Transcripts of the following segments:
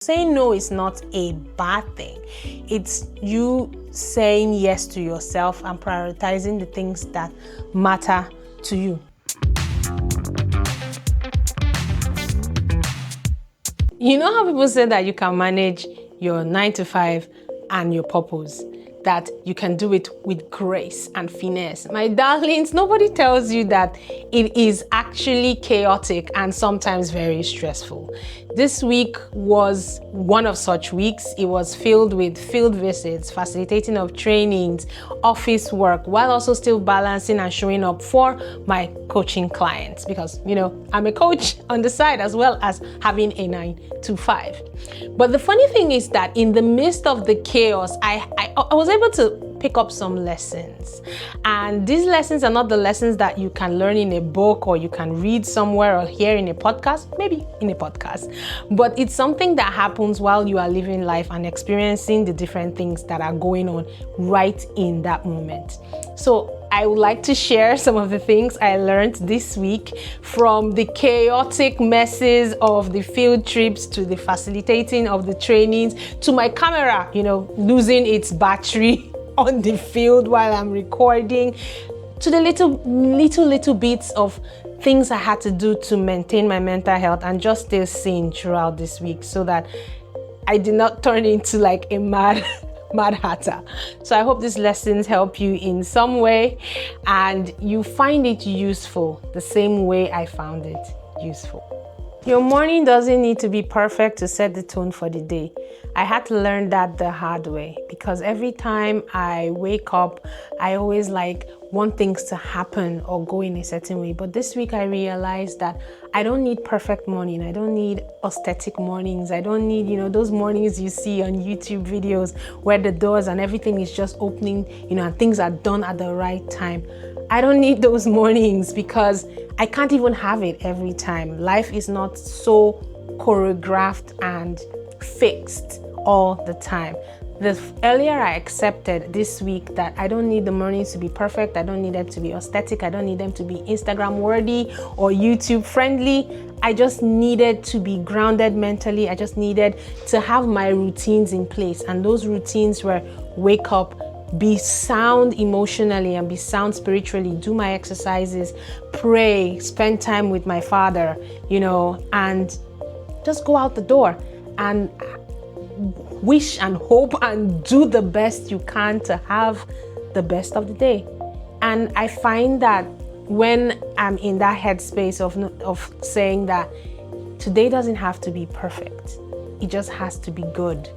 Saying no is not a bad thing. It's you saying yes to yourself and prioritizing the things that matter to you. You know how people say that you can manage your 9 to 5 and your purpose? That you can do it with grace and finesse. My darlings, nobody tells you that it is actually chaotic and sometimes very stressful. This week was one of such weeks. It was filled with field visits, facilitating of trainings, office work, while also still balancing and showing up for my coaching clients, because I'm a coach on the side as well as having a 9 to 5. But the funny thing is that in the midst of the chaos, I was able to pick up some lessons. And these lessons are not the lessons that you can learn in a book or you can read somewhere or hear in a podcast, maybe in a podcast, but it's something that happens while you are living life and experiencing the different things that are going on right in that moment. So I would like to share some of the things I learned this week, from the chaotic messes of the field trips to the facilitating of the trainings to my camera, losing its battery on the field while I'm recording, to the little bits of things I had to do to maintain my mental health and just stay sane throughout this week so that I did not turn into like a mad hatter. So I hope these lessons help you in some way and you find it useful the same way I found it useful. Your morning doesn't need to be perfect to set the tone for the day. I had to learn that the hard way, because every time I wake up, I always want things to happen or go in a certain way. But this week I realized that I don't need perfect morning. I don't need aesthetic mornings. I don't need, those mornings you see on YouTube videos where the doors and everything is just opening, and things are done at the right time. I don't need those mornings because I can't even have it every time. Life is not so choreographed and fixed all the time. The earlier I accepted this week that I don't need the mornings to be perfect, I don't need them to be aesthetic, I don't need them to be Instagram worthy or YouTube friendly. I just needed to be grounded mentally. I just needed to have my routines in place, and those routines were wake up, be sound emotionally and be sound spiritually, do my exercises, pray, spend time with my father, and just go out the door and wish and hope and do the best you can to have the best of the day. And I find that when I'm in that headspace of saying that today doesn't have to be perfect, it just has to be good.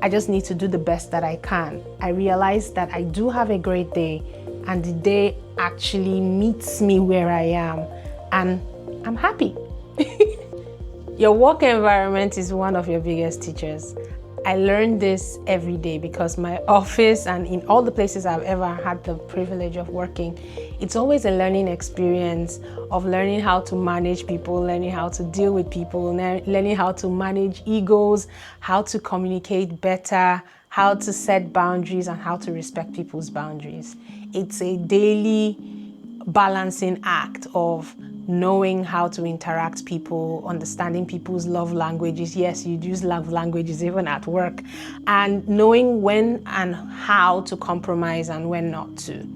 I just need to do the best that I can. I realize that I do have a great day and the day actually meets me where I am and I'm happy. Your work environment is one of your biggest teachers. I learn this every day because my office and in all the places I've ever had the privilege of working, it's always a learning experience of learning how to manage people, learning how to deal with people, learning how to manage egos, how to communicate better, how to set boundaries, and how to respect people's boundaries. It's a daily balancing act of knowing how to interact people, understanding people's love languages. Yes, you use love languages even at work, and knowing when and how to compromise and when not to.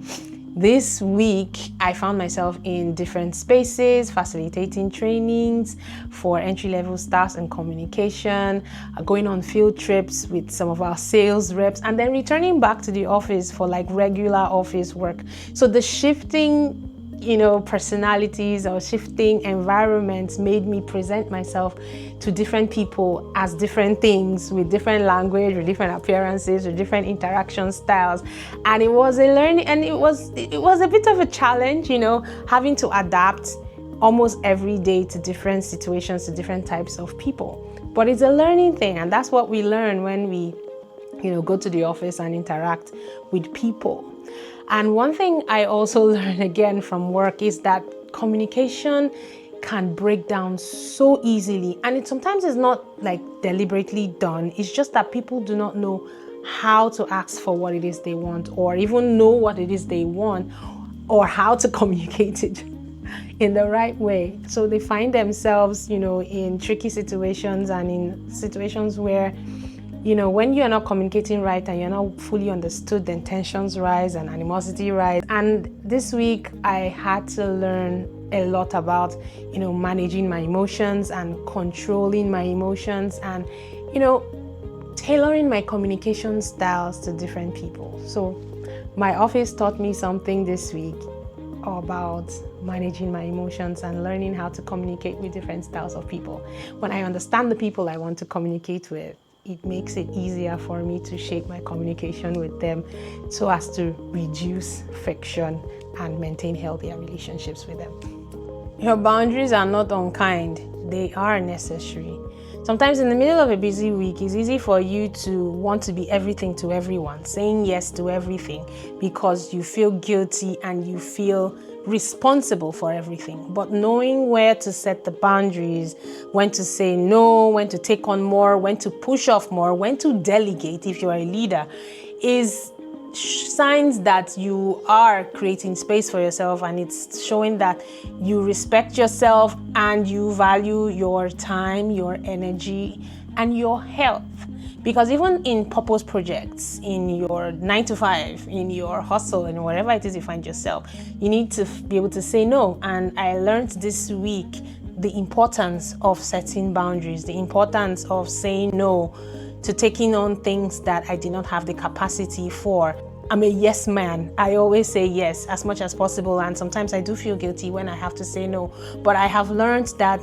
This week, I found myself in different spaces, facilitating trainings for entry-level staffs in communication, going on field trips with some of our sales reps, and then returning back to the office for regular office work. So the shifting personalities or shifting environments made me present myself to different people as different things, with different language, with different appearances, with different interaction styles. And it was a learning, and it was a bit of a challenge, having to adapt almost every day to different situations, to different types of people. But it's a learning thing, and that's what we learn when we go to the office and interact with people. And one thing I also learned again from work is that communication can break down so easily. And it sometimes is not deliberately done. It's just that people do not know how to ask for what it is they want, or even know what it is they want, or how to communicate it. in the right way. So they find themselves, in tricky situations and in situations where, when you're not communicating right and you're not fully understood, then tensions rise and animosity rise. And this week I had to learn a lot about, managing my emotions and controlling my emotions and, tailoring my communication styles to different people. So my office taught me something this week about managing my emotions and learning how to communicate with different styles of people. When I understand the people I want to communicate with, it makes it easier for me to shape my communication with them so as to reduce friction and maintain healthier relationships with them. Your boundaries are not unkind, they are necessary. Sometimes in the middle of a busy week, it's easy for you to want to be everything to everyone, saying yes to everything because you feel guilty and you feel responsible for everything. But knowing where to set the boundaries, when to say no, when to take on more, when to push off more, when to delegate if you're a leader, is signs that you are creating space for yourself, and it's showing that you respect yourself and you value your time, your energy, and your health. Because even in purpose projects, in your 9 to 5, in your hustle, and wherever it is you find yourself, you need to be able to say no. And I learned this week the importance of setting boundaries, the importance of saying no to taking on things that I did not have the capacity for. I'm a yes man. I always say yes as much as possible, and sometimes I do feel guilty when I have to say no. But I have learned that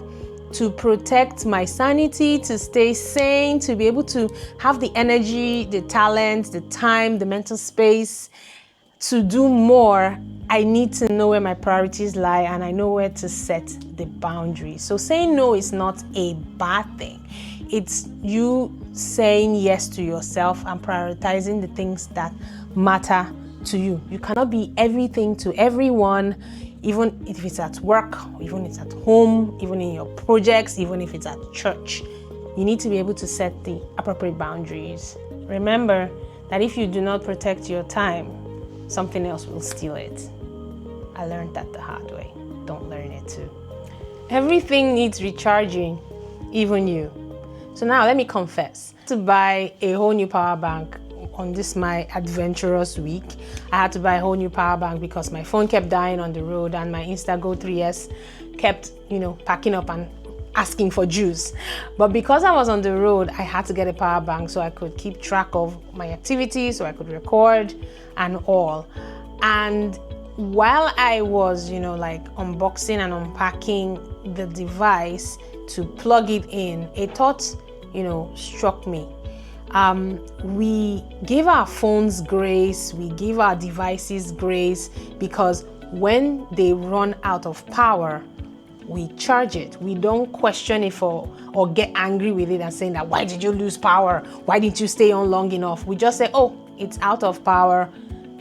to protect my sanity, to stay sane, to be able to have the energy, the talent, the time, the mental space to do more, I need to know where my priorities lie, and I know where to set the boundaries. So saying no is not a bad thing. It's you saying yes to yourself and prioritizing the things that matter to you. You cannot be everything to everyone, even if it's at work, even if it's at home, even in your projects, even if it's at church. You need to be able to set the appropriate boundaries. Remember that if you do not protect your time, something else will steal it. I learned that the hard way. Don't learn it too. Everything needs recharging, even you. So now let me confess. To buy a whole new power bank on this my adventurous week. I had to buy a whole new power bank because my phone kept dying on the road and my Instago 3S kept, packing up and asking for juice. But because I was on the road, I had to get a power bank so I could keep track of my activities, so I could record and all. And while I was, unboxing and unpacking the device to plug it in, a thought, struck me. We give our phones grace, we give our devices grace, because when they run out of power, we charge it. We don't question it or get angry with it and saying that, why did you lose power? Why didn't you stay on long enough? We just say, oh, it's out of power,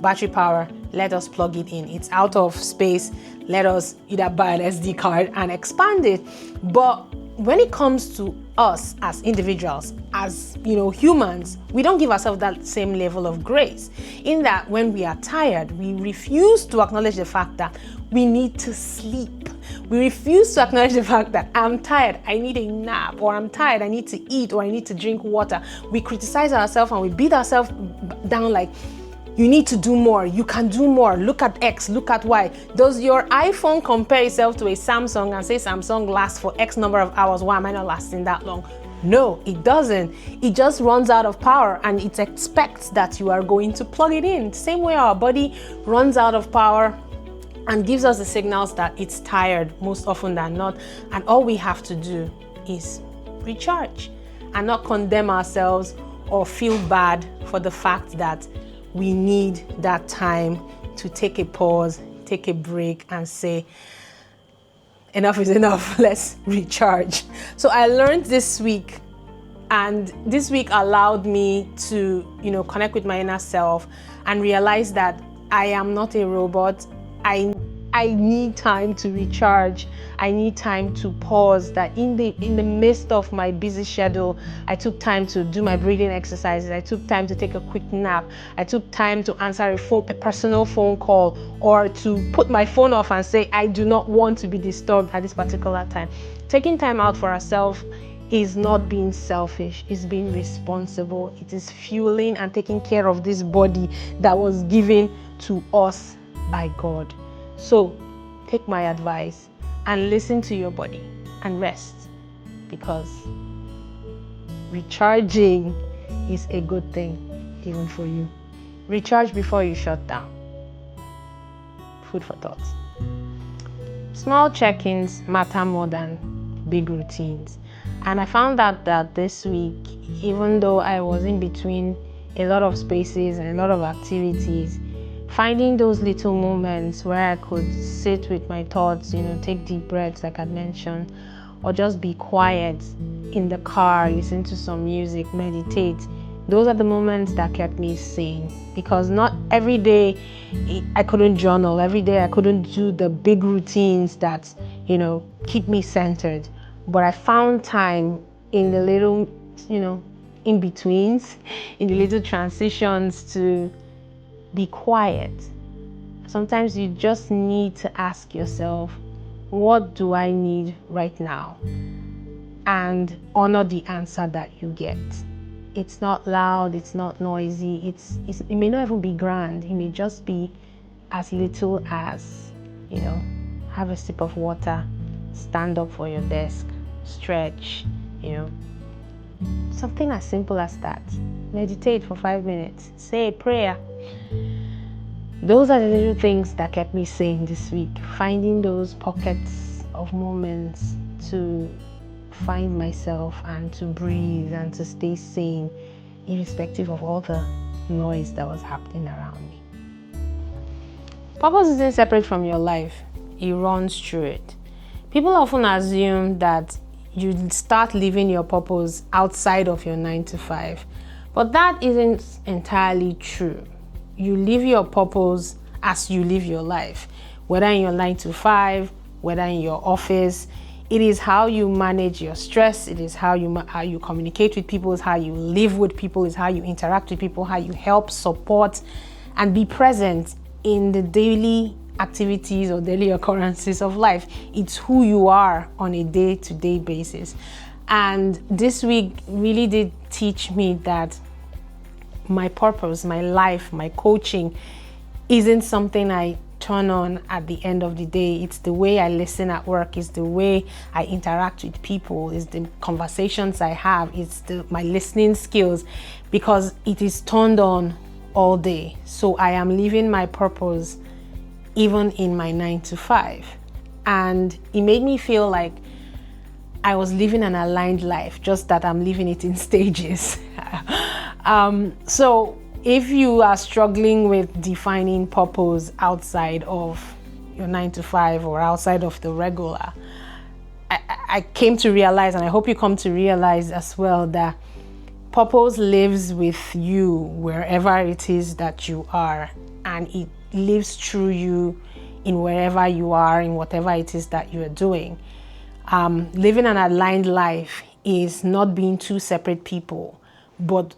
battery power, let us plug it in. It's out of space, let us either buy an SD card and expand it. But when it comes to us as individuals, as humans, we don't give ourselves that same level of grace. In that when we are tired, we refuse to acknowledge the fact that we need to sleep. We refuse to acknowledge the fact that I'm tired, I need a nap, or I'm tired, I need to eat, or I need to drink water. We criticize ourselves and we beat ourselves down like, you need to do more, you can do more, look at X, look at Y. Does your iPhone compare itself to a Samsung and say Samsung lasts for X number of hours? Why am I not lasting that long? No, it doesn't. It just runs out of power and it expects that you are going to plug it in. Same way our body runs out of power and gives us the signals that it's tired most often than not. And all we have to do is recharge and not condemn ourselves or feel bad for the fact that we need that time to take a pause, take a break, and say, enough is enough, let's recharge. So I learned this week, and this week allowed me to, connect with my inner self and realize that I am not a robot. I I need time to recharge. I need time to pause. That in the midst of my busy schedule, I took time to do my breathing exercises. I took time to take a quick nap. I took time to answer a personal phone call, or to put my phone off and say, I do not want to be disturbed at this particular time. Taking time out for ourselves is not being selfish, it's being responsible. It is fueling and taking care of this body that was given to us by God. So take my advice and listen to your body and rest, because recharging is a good thing even for you. Recharge before you shut down. Food for thought. Small check-ins matter more than big routines. And I found out that this week, even though I was in between a lot of spaces and a lot of activities, finding those little moments where I could sit with my thoughts, take deep breaths like I mentioned, or just be quiet in the car, listen to some music, meditate. Those are the moments that kept me sane, because not every day I couldn't journal. Every day I couldn't do the big routines that, keep me centered. But I found time in the little, in-betweens, in the little transitions to be quiet. Sometimes you just need to ask yourself, what do I need right now? And honor the answer that you get. It's not loud, it's not noisy, it may not even be grand. It may just be as little as, have a sip of water, stand up for your desk, stretch, something as simple as that. Meditate for 5 minutes, say a prayer. Those are the little things that kept me sane this week. Finding those pockets of moments to find myself and to breathe and to stay sane, irrespective of all the noise that was happening around me. Purpose isn't separate from your life. It runs through it. People often assume that you start living your purpose outside of your 9 to 5, but that isn't entirely true. You live your purpose as you live your life, whether in your 9 to 5, whether in your office. It is how you manage your stress. It is how you communicate with people. It's how you live with people. It's how you interact with people. How you help, support, and be present in the daily activities or daily occurrences of life. It's who you are on a day-to-day basis. And this week really did teach me that my purpose, my life, my coaching isn't something I turn on at the end of the day. It's the way I listen at work. It's the way I interact with people. It's the conversations I have. It's my listening skills, because it is turned on all day. So I am living my purpose even in my 9 to 5. And it made me feel like I was living an aligned life, just that I'm living it in stages. So if you are struggling with defining purpose outside of your 9 to 5 or outside of the regular, I came to realize, and I hope you come to realize as well, that purpose lives with you wherever it is that you are, and it lives through you in wherever you are, in whatever it is that you're doing. Living an aligned life is not being two separate people, but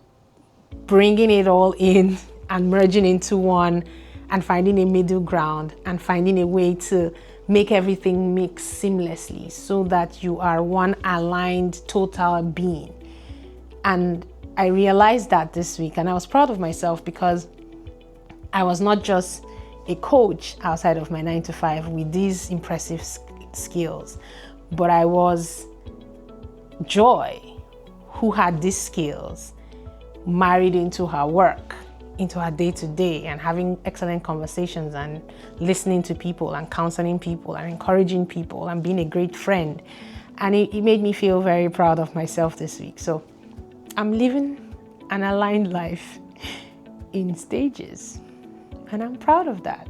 bringing it all in and merging into one, and finding a middle ground and finding a way to make everything mix seamlessly so that you are one aligned total being. And I realized that this week, and I was proud of myself, because I was not just a coach outside of my 9 to 5 with these impressive skills, but I was Joy, who had these skills married into her work, into her day-to-day, and having excellent conversations and listening to people and counseling people and encouraging people and being a great friend. And it made me feel very proud of myself this week. So I'm living an aligned life in stages, and I'm proud of that.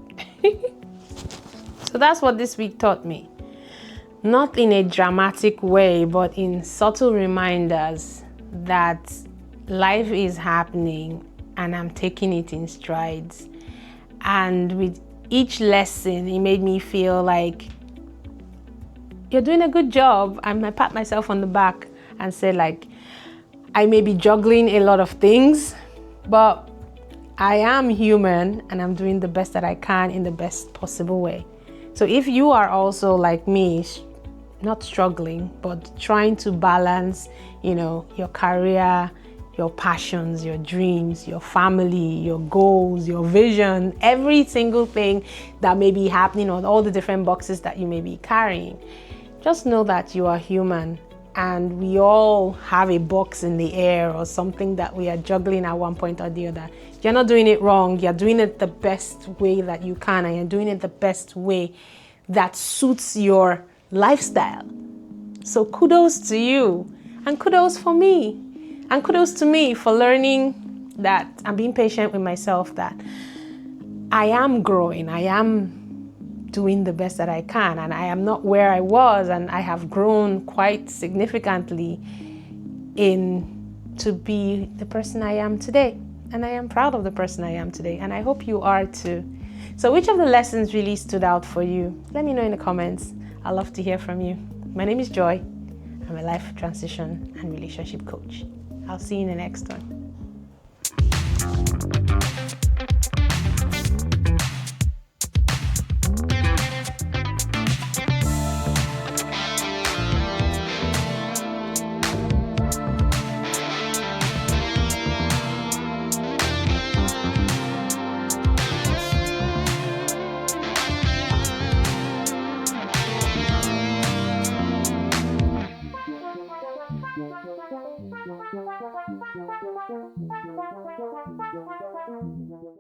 So that's what this week taught me. Not in a dramatic way, but in subtle reminders that life is happening and I'm taking it in strides. And with each lesson, it made me feel like you're doing a good job. I might pat myself on the back and say like, I may be juggling a lot of things, but I am human and I'm doing the best that I can in the best possible way. So if you are also like me, not struggling, but trying to balance, your career, your passions, your dreams, your family, your goals, your vision, every single thing that may be happening on all the different boxes that you may be carrying, just know that you are human and we all have a box in the air or something that we are juggling at one point or the other. You're not doing it wrong. You're doing it the best way that you can, and you're doing it the best way that suits your lifestyle. So kudos to you, and kudos for me, and kudos to me for learning that I'm being patient with myself, that I am growing, I am doing the best that I can, and I am not where I was, and I have grown quite significantly to be the person I am today. And I am proud of the person I am today, and I hope you are too. So which of the lessons really stood out for you? Let me know in the comments. I'd love to hear from you. My name is Joy. I'm a life transition and relationship coach. I'll see you in the next one.